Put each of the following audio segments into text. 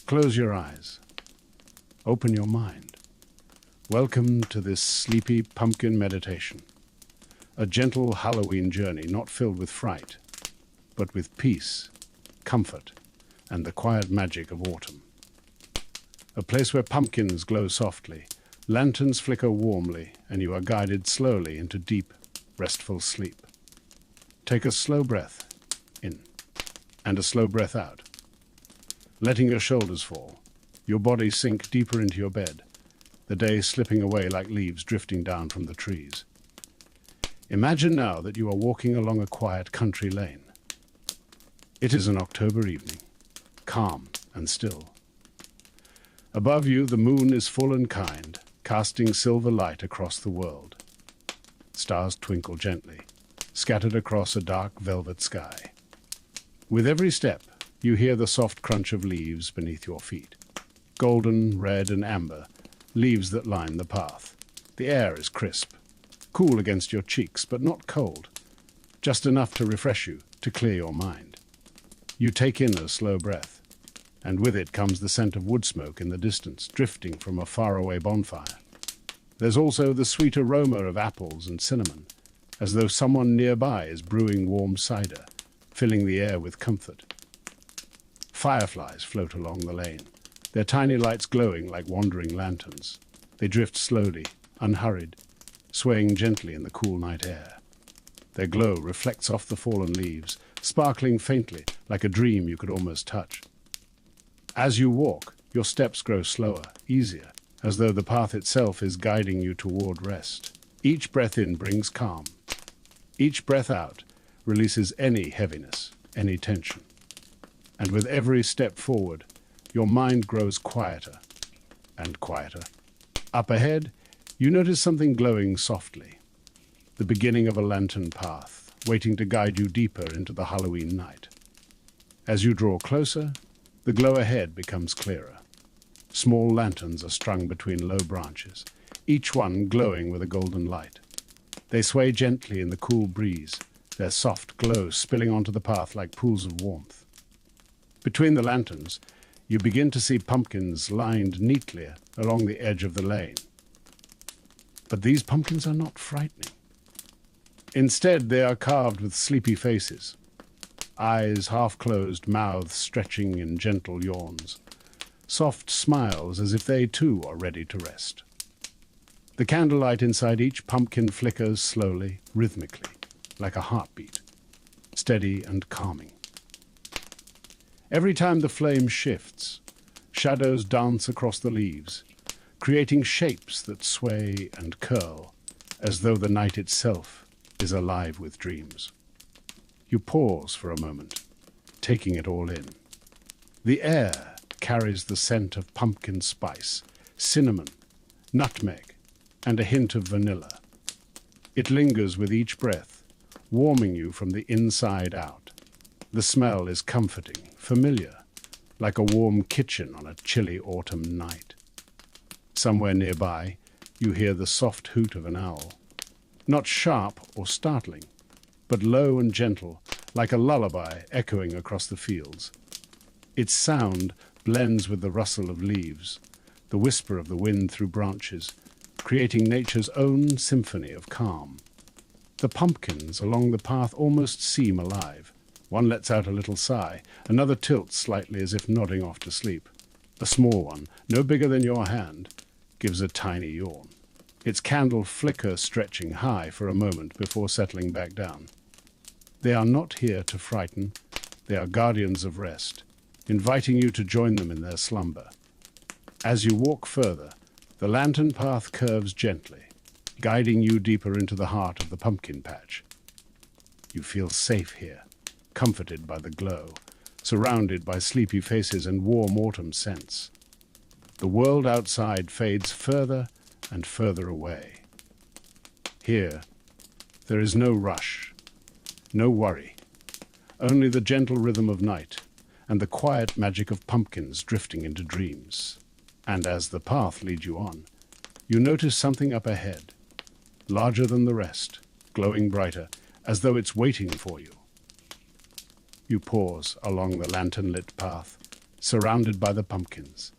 Close your eyes. Open your mind. Welcome to this sleepy pumpkin meditation. A gentle Halloween journey not filled with fright, but with peace, comfort, and the quiet magic of autumn. A place where pumpkins glow softly, lanterns flicker warmly, and you are guided slowly into deep, restful sleep. Take a slow breath in and a slow breath out. Letting your shoulders fall, your body sink deeper into your bed, the day slipping away like leaves drifting down from the trees. Imagine now that you are walking along a quiet country lane. It is an October evening, calm and still. Above you, the moon is full and kind, casting silver light across the world. Stars twinkle gently, scattered across a dark velvet sky. With every step, you hear the soft crunch of leaves beneath your feet. Golden, red, and amber, leaves that line the path. The air is crisp, cool against your cheeks, but not cold, just enough to refresh you, to clear your mind. You take in a slow breath, and with it comes the scent of wood smoke in the distance, drifting from a faraway bonfire. There's also the sweet aroma of apples and cinnamon, as though someone nearby is brewing warm cider, filling the air with comfort. Fireflies float along the lane, their tiny lights glowing like wandering lanterns. They drift slowly, unhurried, swaying gently in the cool night air. Their glow reflects off the fallen leaves, sparkling faintly like a dream you could almost touch. As you walk, your steps grow slower, easier, as though the path itself is guiding you toward rest. Each breath in brings calm. Each breath out releases any heaviness, any tension. And with every step forward, your mind grows quieter and quieter. Up ahead, you notice something glowing softly, the beginning of a lantern path, waiting to guide you deeper into the Halloween night. As you draw closer, the glow ahead becomes clearer. Small lanterns are strung between low branches, each one glowing with a golden light. They sway gently in the cool breeze, their soft glow spilling onto the path like pools of warmth. Between the lanterns, you begin to see pumpkins lined neatly along the edge of the lane. But these pumpkins are not frightening. Instead, they are carved with sleepy faces, eyes half closed, mouths stretching in gentle yawns, soft smiles as if they too are ready to rest. The candlelight inside each pumpkin flickers slowly, rhythmically, like a heartbeat, steady and calming. Every time the flame shifts, shadows dance across the leaves, creating shapes that sway and curl, as though the night itself is alive with dreams. You pause for a moment, taking it all in. The air carries the scent of pumpkin spice, cinnamon, nutmeg, and a hint of vanilla. It lingers with each breath, warming you from the inside out. The smell is comforting, familiar, like a warm kitchen on a chilly autumn night. Somewhere nearby, you hear the soft hoot of an owl. Not sharp or startling, but low and gentle, like a lullaby echoing across the fields. Its sound blends with the rustle of leaves, the whisper of the wind through branches, creating nature's own symphony of calm. The pumpkins along the path almost seem alive. One lets out a little sigh, another tilts slightly as if nodding off to sleep. A small one, no bigger than your hand, gives a tiny yawn. Its candle flicker stretching high for a moment before settling back down. They are not here to frighten, they are guardians of rest, inviting you to join them in their slumber. As you walk further, the lantern path curves gently, guiding you deeper into the heart of the pumpkin patch. You feel safe here, comforted by the glow, surrounded by sleepy faces and warm autumn scents. The world outside fades further and further away. Here, there is no rush, no worry, only the gentle rhythm of night and the quiet magic of pumpkins drifting into dreams. And as the path leads you on, you notice something up ahead, larger than the rest, glowing brighter, as though it's waiting for you. You pause along the lantern-lit path, surrounded by the pumpkins.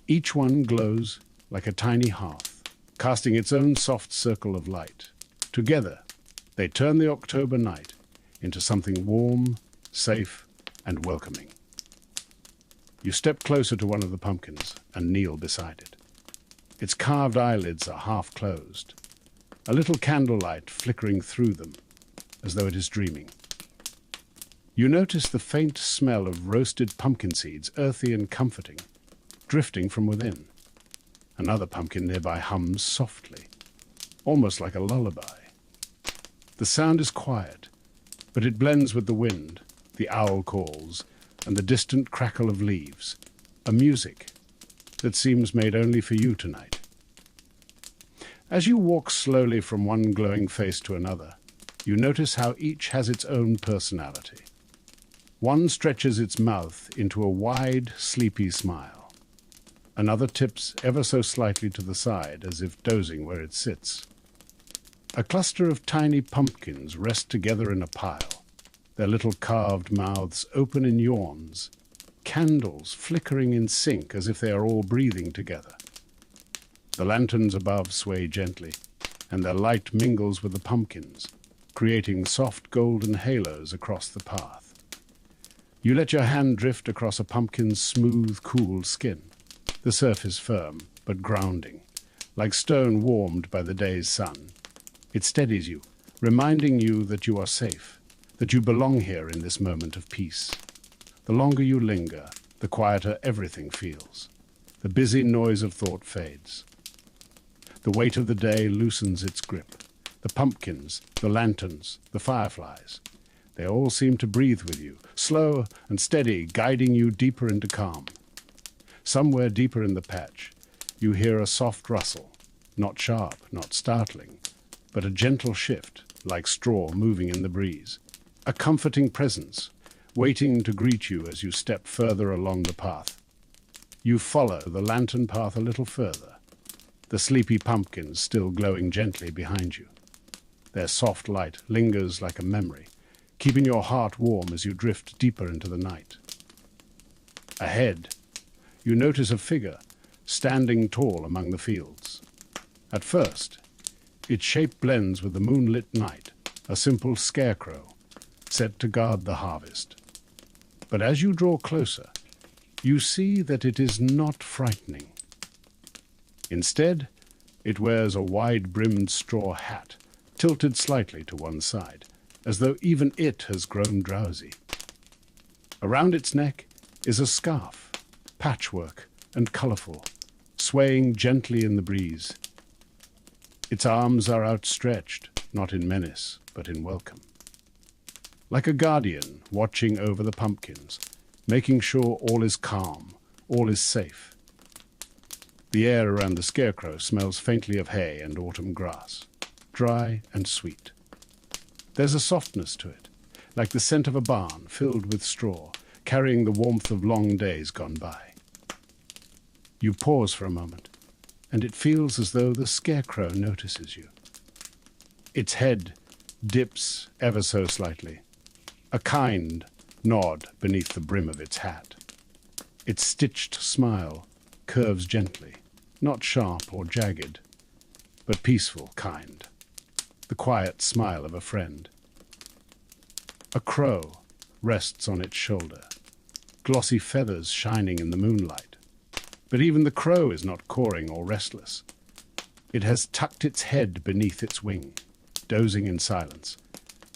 Each one glows like a tiny hearth, casting its own soft circle of light. Together, they turn the October night into something warm, safe, and welcoming. You step closer to one of the pumpkins and kneel beside it. Its carved eyelids are half closed, a little candlelight flickering through them as though it is dreaming. You notice the faint smell of roasted pumpkin seeds, earthy and comforting, drifting from within. Another pumpkin nearby hums softly, almost like a lullaby. The sound is quiet, but it blends with the wind, the owl calls, and the distant crackle of leaves, a music that seems made only for you tonight. As you walk slowly from one glowing face to another, you notice how each has its own personality. One stretches its mouth into a wide, sleepy smile. Another tips ever so slightly to the side, as if dozing where it sits. A cluster of tiny pumpkins rest together in a pile, their little carved mouths open in yawns, candles flickering in sync as if they are all breathing together. The lanterns above sway gently, and their light mingles with the pumpkins, creating soft golden halos across the path. You let your hand drift across a pumpkin's smooth, cool skin, the surface firm but grounding, like stone warmed by the day's sun. It steadies you, reminding you that you are safe, that you belong here in this moment of peace. The longer you linger, the quieter everything feels. The busy noise of thought fades. The weight of the day loosens its grip. The pumpkins, the lanterns, the fireflies, they all seem to breathe with you, slow and steady, guiding you deeper into calm. Somewhere deeper in the patch, you hear a soft rustle, not sharp, not startling, but a gentle shift, like straw moving in the breeze. A comforting presence, waiting to greet you as you step further along the path. You follow the lantern path a little further, the sleepy pumpkins still glowing gently behind you. Their soft light lingers like a memory, keeping your heart warm as you drift deeper into the night. Ahead, you notice a figure standing tall among the fields. At first, its shape blends with the moonlit night, a simple scarecrow set to guard the harvest. But as you draw closer, you see that it is not frightening. Instead, it wears a wide-brimmed straw hat, tilted slightly to one side, as though even it has grown drowsy. Around its neck is a scarf, patchwork and colorful, swaying gently in the breeze. Its arms are outstretched, not in menace, but in welcome. Like a guardian watching over the pumpkins, making sure all is calm, all is safe. The air around the scarecrow smells faintly of hay and autumn grass, dry and sweet. There's a softness to it, like the scent of a barn filled with straw, carrying the warmth of long days gone by. You pause for a moment, and it feels as though the scarecrow notices you. Its head dips ever so slightly, a kind nod beneath the brim of its hat. Its stitched smile curves gently, not sharp or jagged, but peaceful, kind. The quiet smile of a friend. A crow rests on its shoulder, glossy feathers shining in the moonlight. But even the crow is not cawing or restless. It has tucked its head beneath its wing, dozing in silence,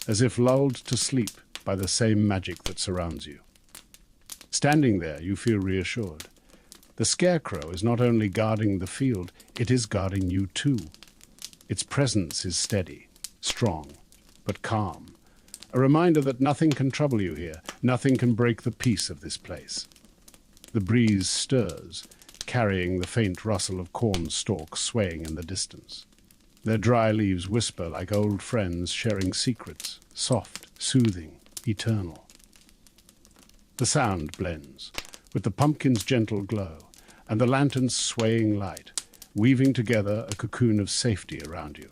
as if lulled to sleep by the same magic that surrounds you. Standing there, you feel reassured. The scarecrow is not only guarding the field, it is guarding you too. Its presence is steady, strong, but calm. A reminder that nothing can trouble you here, nothing can break the peace of this place. The breeze stirs, carrying the faint rustle of corn stalks swaying in the distance. Their dry leaves whisper like old friends sharing secrets, soft, soothing, eternal. The sound blends, with the pumpkin's gentle glow and the lantern's swaying light, weaving together a cocoon of safety around you.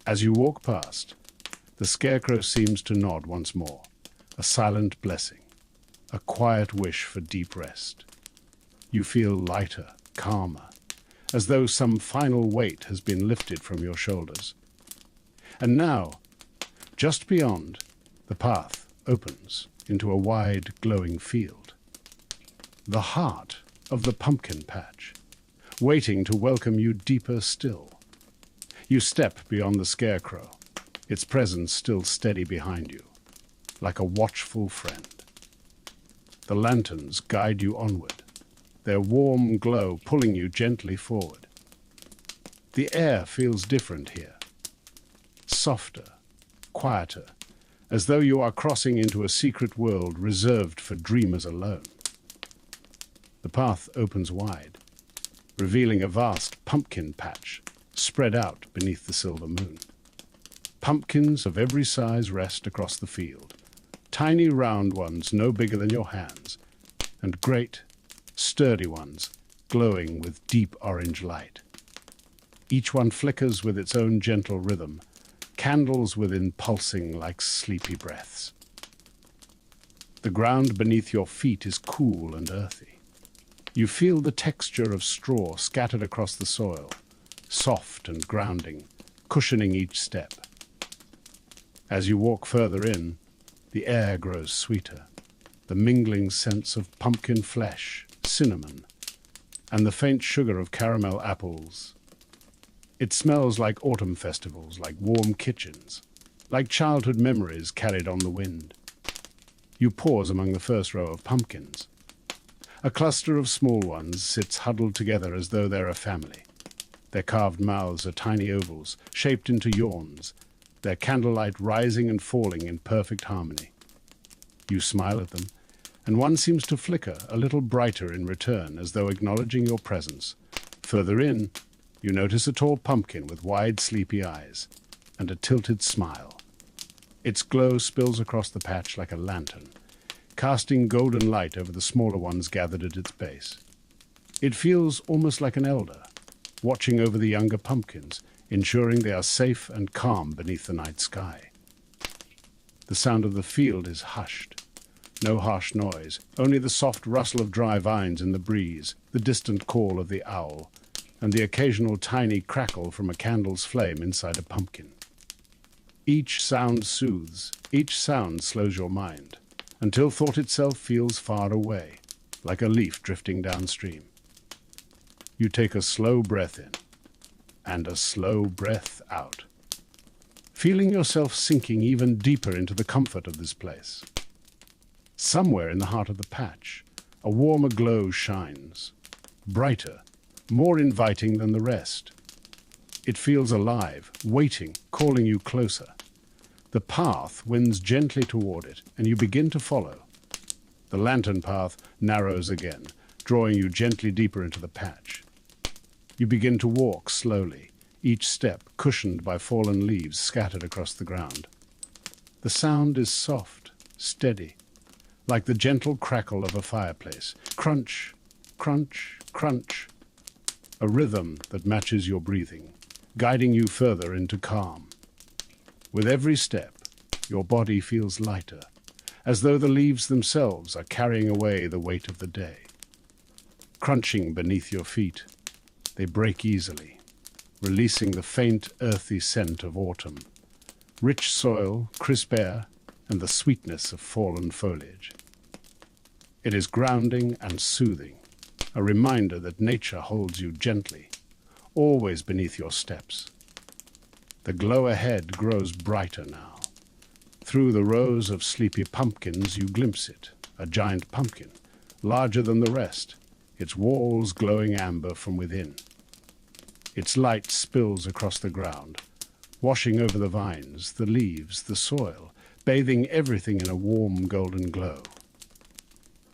As you walk past, the scarecrow seems to nod once more, a silent blessing. a quiet wish for deep rest. You feel lighter, calmer, as though some final weight has been lifted from your shoulders. And now, just beyond, the path opens into a wide, glowing field. The heart of the pumpkin patch, waiting to welcome you deeper still. You step beyond the scarecrow, its presence still steady behind you, like a watchful friend. The lanterns guide you onward, their warm glow pulling you gently forward. The air feels different here, softer, quieter, as though you are crossing into a secret world reserved for dreamers alone. The path opens wide, revealing a vast pumpkin patch spread out beneath the silver moon. Pumpkins of every size rest across the field, tiny round ones no bigger than your hands, and great, sturdy ones glowing with deep orange light. Each one flickers with its own gentle rhythm, candles within pulsing like sleepy breaths. The ground beneath your feet is cool and earthy. You feel the texture of straw scattered across the soil, soft and grounding, cushioning each step. As you walk further in, the air grows sweeter, the mingling scents of pumpkin flesh, cinnamon, and the faint sugar of caramel apples. It smells like autumn festivals, like warm kitchens, like childhood memories carried on the wind. You pause among the first row of pumpkins. A cluster of small ones sits huddled together as though they're a family. Their carved mouths are tiny ovals, shaped into yawns, their candlelight rising and falling in perfect harmony. You smile at them, and one seems to flicker a little brighter in return, as though acknowledging your presence. Further in, you notice a tall pumpkin with wide, sleepy eyes and a tilted smile. Its glow spills across the patch like a lantern, casting golden light over the smaller ones gathered at its base. It feels almost like an elder, watching over the younger pumpkins, ensuring they are safe and calm beneath the night sky. The sound of the field is hushed. No harsh noise, only the soft rustle of dry vines in the breeze, the distant call of the owl, and the occasional tiny crackle from a candle's flame inside a pumpkin. Each sound soothes, each sound slows your mind, until thought itself feels far away, like a leaf drifting downstream. You take a slow breath in, and a slow breath out, feeling yourself sinking even deeper into the comfort of this place. Somewhere in the heart of the patch, a warmer glow shines, brighter, more inviting than the rest. It feels alive, waiting, calling you closer. The path winds gently toward it, and you begin to follow. The lantern path narrows again, drawing you gently deeper into the patch. You begin to walk slowly, each step cushioned by fallen leaves scattered across the ground. The sound is soft, steady, like the gentle crackle of a fireplace. Crunch, crunch, crunch. A rhythm that matches your breathing, guiding you further into calm. With every step, your body feels lighter, as though the leaves themselves are carrying away the weight of the day. Crunching beneath your feet, they break easily, releasing the faint, earthy scent of autumn, rich soil, crisp air, and the sweetness of fallen foliage. It is grounding and soothing, a reminder that nature holds you gently, always beneath your steps. The glow ahead grows brighter now. Through the rows of sleepy pumpkins you glimpse it, a giant pumpkin, larger than the rest, its walls glowing amber from within. Its light spills across the ground, washing over the vines, the leaves, the soil, bathing everything in a warm golden glow.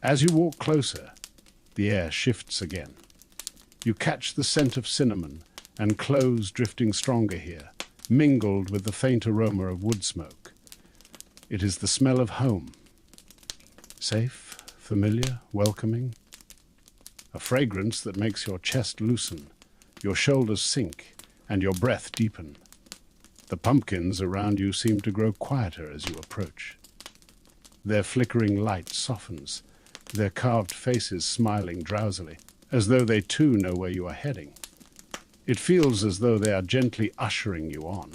As you walk closer, the air shifts again. You catch the scent of cinnamon and cloves drifting stronger here, mingled with the faint aroma of wood smoke. It is the smell of home. Safe, familiar, welcoming. A fragrance that makes your chest loosen, your shoulders sink, and your breath deepen. The pumpkins around you seem to grow quieter as you approach. Their flickering light softens, their carved faces smiling drowsily, as though they too know where you are heading. It feels as though they are gently ushering you on,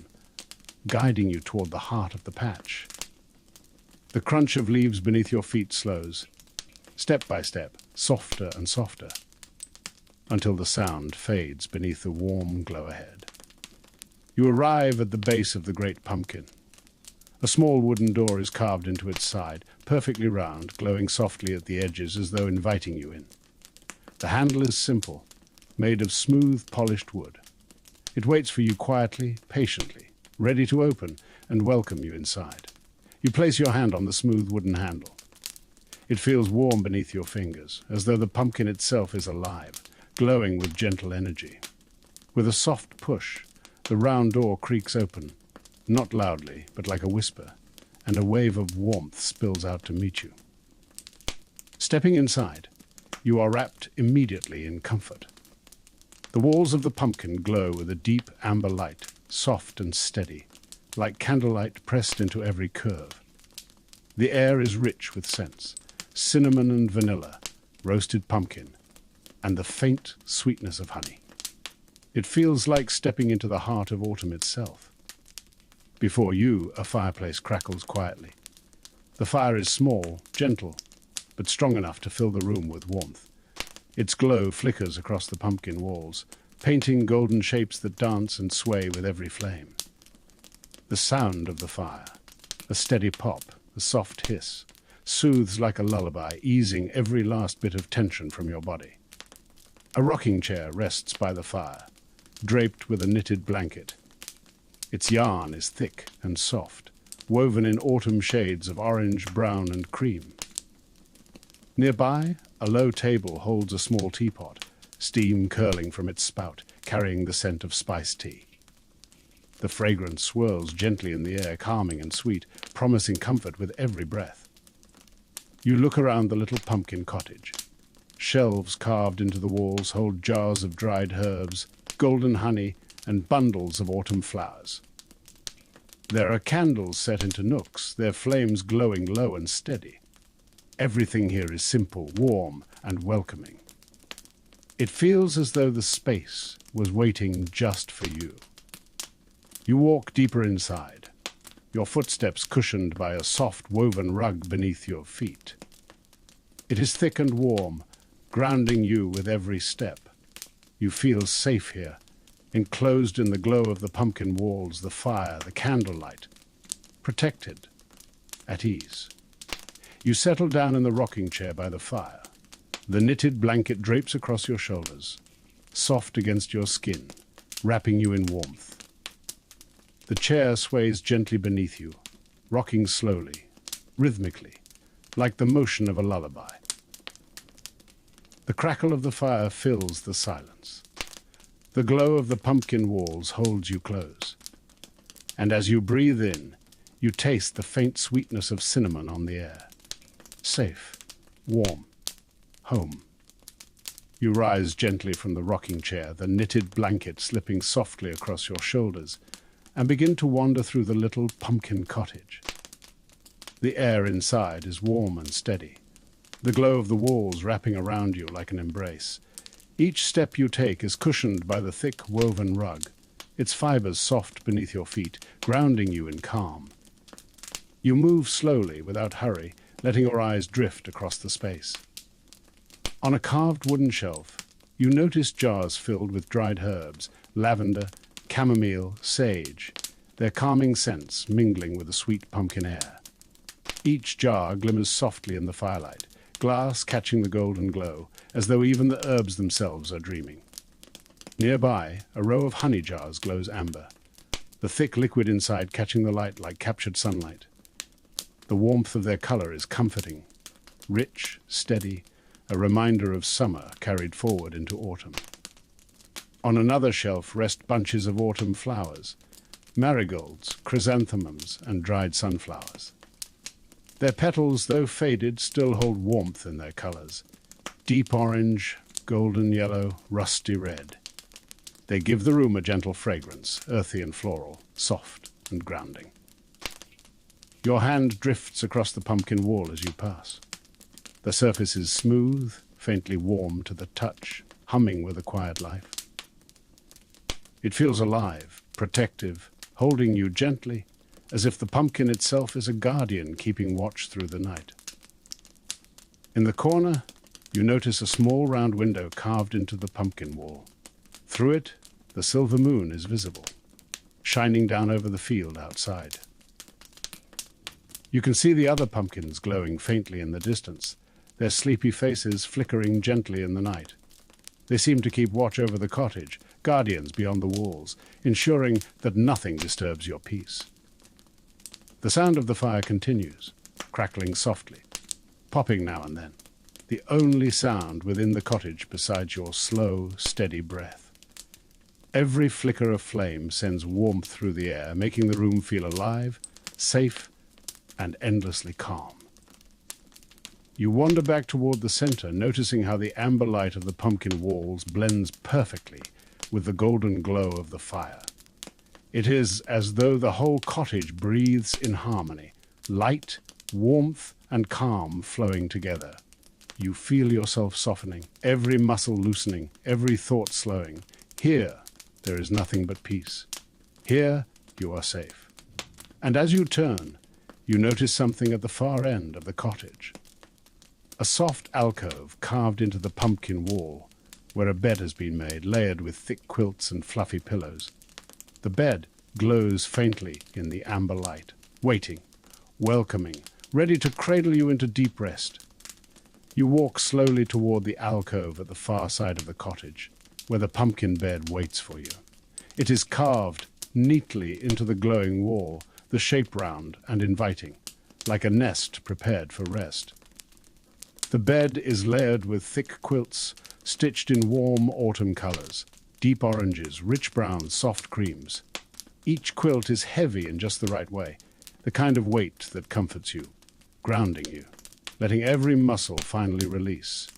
guiding you toward the heart of the patch. The crunch of leaves beneath your feet slows, step by step, softer and softer, until the sound fades beneath the warm glow ahead. You arrive at the base of the great pumpkin. A small wooden door is carved into its side, perfectly round, glowing softly at the edges as though inviting you in. The handle is simple, made of smooth, polished wood. It waits for you quietly, patiently, ready to open and welcome you inside. You place your hand on the smooth wooden handle. It feels warm beneath your fingers, as though the pumpkin itself is alive, glowing with gentle energy. With a soft push, the round door creaks open, not loudly, but like a whisper, and a wave of warmth spills out to meet you. Stepping inside, you are wrapped immediately in comfort. The walls of the pumpkin glow with a deep amber light, soft and steady, like candlelight pressed into every curve. The air is rich with scents, cinnamon and vanilla, roasted pumpkin, and the faint sweetness of honey. It feels like stepping into the heart of autumn itself. Before you, a fireplace crackles quietly. The fire is small, gentle, but strong enough to fill the room with warmth. Its glow flickers across the pumpkin walls, painting golden shapes that dance and sway with every flame. The sound of the fire, a steady pop, a soft hiss, soothes like a lullaby, easing every last bit of tension from your body. A rocking chair rests by the fire, draped with a knitted blanket. Its yarn is thick and soft, woven in autumn shades of orange, brown, and cream. Nearby, a low table holds a small teapot, steam curling from its spout, carrying the scent of spiced tea. The fragrance swirls gently in the air, calming and sweet, promising comfort with every breath. You look around the little pumpkin cottage. Shelves carved into the walls hold jars of dried herbs, golden honey, and bundles of autumn flowers. There are candles set into nooks, their flames glowing low and steady. Everything here is simple, warm, and welcoming. It feels as though the space was waiting just for you. You walk deeper inside, your footsteps cushioned by a soft woven rug beneath your feet. It is thick and warm, grounding you with every step. You feel safe here, enclosed in the glow of the pumpkin walls, the fire, the candlelight, protected, at ease. You settle down in the rocking chair by the fire. The knitted blanket drapes across your shoulders, soft against your skin, wrapping you in warmth. The chair sways gently beneath you, rocking slowly, rhythmically, like the motion of a lullaby. The crackle of the fire fills the silence. The glow of the pumpkin walls holds you close. And as you breathe in, you taste the faint sweetness of cinnamon on the air. Safe, warm, home. You rise gently from the rocking chair, the knitted blanket slipping softly across your shoulders, and begin to wander through the little pumpkin cottage. The air inside is warm and steady, the glow of the walls wrapping around you like an embrace. Each step you take is cushioned by the thick woven rug, its fibers soft beneath your feet, grounding you in calm. You move slowly, without hurry, letting your eyes drift across the space. On a carved wooden shelf, you notice jars filled with dried herbs, lavender, chamomile, sage, their calming scents mingling with the sweet pumpkin air. Each jar glimmers softly in the firelight, glass catching the golden glow, as though even the herbs themselves are dreaming. Nearby, a row of honey jars glows amber, the thick liquid inside catching the light like captured sunlight. The warmth of their color is comforting, rich, steady, a reminder of summer carried forward into autumn. On another shelf rest bunches of autumn flowers, marigolds, chrysanthemums, and dried sunflowers. Their petals, though faded, still hold warmth in their colors. Deep orange, golden yellow, rusty red. They give the room a gentle fragrance, earthy and floral, soft and grounding. Your hand drifts across the pumpkin wall as you pass. The surface is smooth, faintly warm to the touch, humming with a quiet life. It feels alive, protective, holding you gently, as if the pumpkin itself is a guardian keeping watch through the night. In the corner, you notice a small round window carved into the pumpkin wall. Through it, the silver moon is visible, shining down over the field outside. You can see the other pumpkins glowing faintly in the distance, their sleepy faces flickering gently in the night. They seem to keep watch over the cottage, guardians beyond the walls, ensuring that nothing disturbs your peace. The sound of the fire continues, crackling softly, popping now and then, the only sound within the cottage besides your slow, steady breath. Every flicker of flame sends warmth through the air, making the room feel alive, safe, and endlessly calm. You wander back toward the center, noticing how the amber light of the pumpkin walls blends perfectly with the golden glow of the fire. It is as though the whole cottage breathes in harmony, light, warmth, and calm flowing together. You feel yourself softening, every muscle loosening, every thought slowing. Here, there is nothing but peace. Here, you are safe. And as you turn, you notice something at the far end of the cottage. A soft alcove carved into the pumpkin wall, where a bed has been made, layered with thick quilts and fluffy pillows. The bed glows faintly in the amber light, waiting, welcoming, ready to cradle you into deep rest. You walk slowly toward the alcove at the far side of the cottage, where the pumpkin bed waits for you. It is carved neatly into the glowing wall, the shape round and inviting, like a nest prepared for rest. The bed is layered with thick quilts, stitched in warm autumn colors, deep oranges, rich browns, soft creams. Each quilt is heavy in just the right way, the kind of weight that comforts you, grounding you, letting every muscle finally release.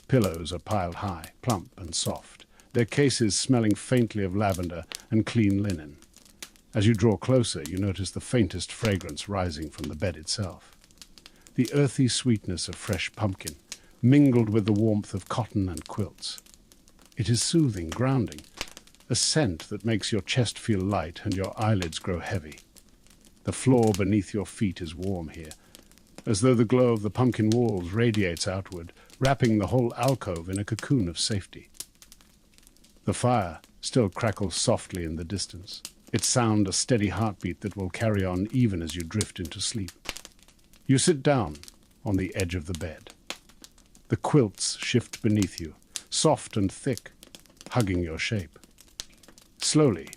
Pillows are piled high, plump and soft, their cases smelling faintly of lavender and clean linen. As you draw closer, you notice the faintest fragrance rising from the bed itself. The earthy sweetness of fresh pumpkin, mingled with the warmth of cotton and quilts. It is soothing, grounding, a scent that makes your chest feel light and your eyelids grow heavy. The floor beneath your feet is warm here, as though the glow of the pumpkin walls radiates outward, wrapping the whole alcove in a cocoon of safety. The fire still crackles softly in the distance, its sound a steady heartbeat that will carry on even as you drift into sleep. You sit down on the edge of the bed. The quilts shift beneath you, soft and thick, hugging your shape. Slowly,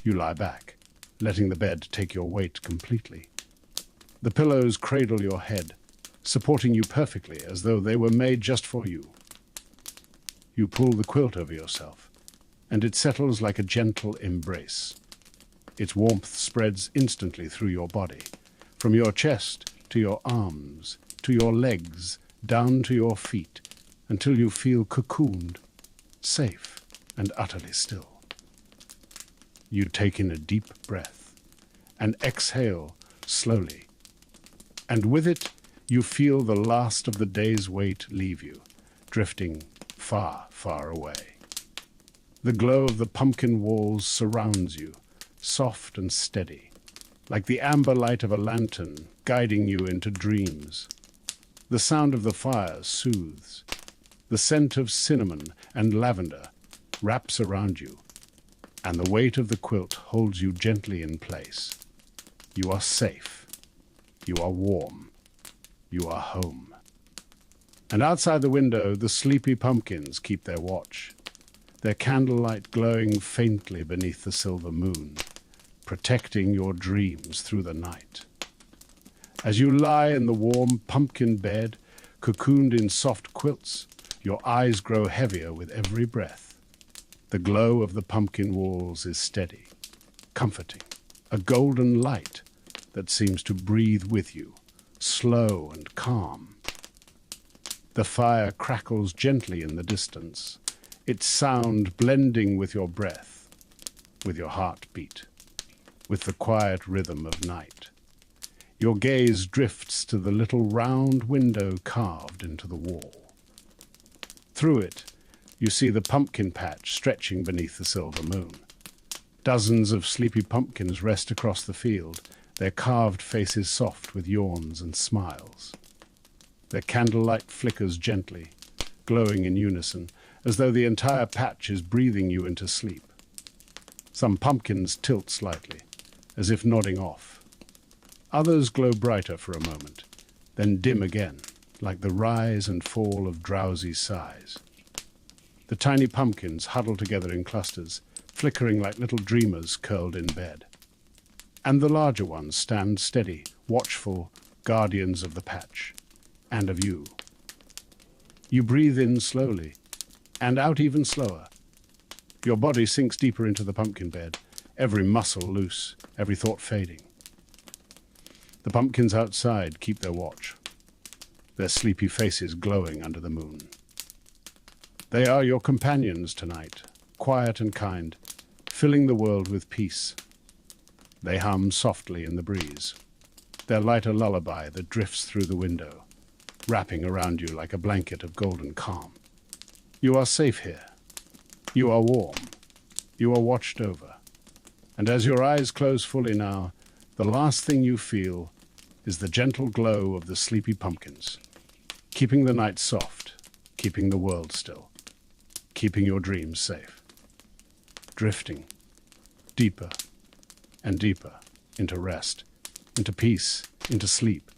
you lie back, letting the bed take your weight completely. The pillows cradle your head, supporting you perfectly as though they were made just for you. You pull the quilt over yourself, and it settles like a gentle embrace. Its warmth spreads instantly through your body, from your chest to your arms, to your legs, down to your feet, until you feel cocooned, safe, and utterly still. You take in a deep breath and exhale slowly, and with it you feel the last of the day's weight leave you, drifting far, far away. The glow of the pumpkin walls surrounds you, soft and steady, like the amber light of a lantern guiding you into dreams. The sound of the fire soothes. The scent of cinnamon and lavender wraps around you, and the weight of the quilt holds you gently in place. You are safe. You are warm. You are home. And outside the window, the sleepy pumpkins keep their watch, their candlelight glowing faintly beneath the silver moon, protecting your dreams through the night. As you lie in the warm pumpkin bed, cocooned in soft quilts, your eyes grow heavier with every breath. The glow of the pumpkin walls is steady, comforting, a golden light that seems to breathe with you, slow and calm. The fire crackles gently in the distance, its sound blending with your breath, with your heartbeat, with the quiet rhythm of night. Your gaze drifts to the little round window carved into the wall. Through it, you see the pumpkin patch stretching beneath the silver moon. Dozens of sleepy pumpkins rest across the field, their carved faces soft with yawns and smiles. Their candlelight flickers gently, glowing in unison, as though the entire patch is breathing you into sleep. Some pumpkins tilt slightly, as if nodding off. Others glow brighter for a moment, then dim again, like the rise and fall of drowsy sighs. The tiny pumpkins huddle together in clusters, flickering like little dreamers curled in bed. And the larger ones stand steady, watchful guardians of the patch, and of you. You breathe in slowly, and out even slower. Your body sinks deeper into the pumpkin bed, every muscle loose, every thought fading. The pumpkins outside keep their watch, their sleepy faces glowing under the moon. They are your companions tonight, quiet and kind, filling the world with peace. They hum softly in the breeze, their light a lullaby that drifts through the window, wrapping around you like a blanket of golden calm. You are safe here. You are warm. You are watched over. And as your eyes close fully now, the last thing you feel is the gentle glow of the sleepy pumpkins, keeping the night soft, keeping the world still, keeping your dreams safe, drifting deeper and deeper into rest, into peace, into sleep.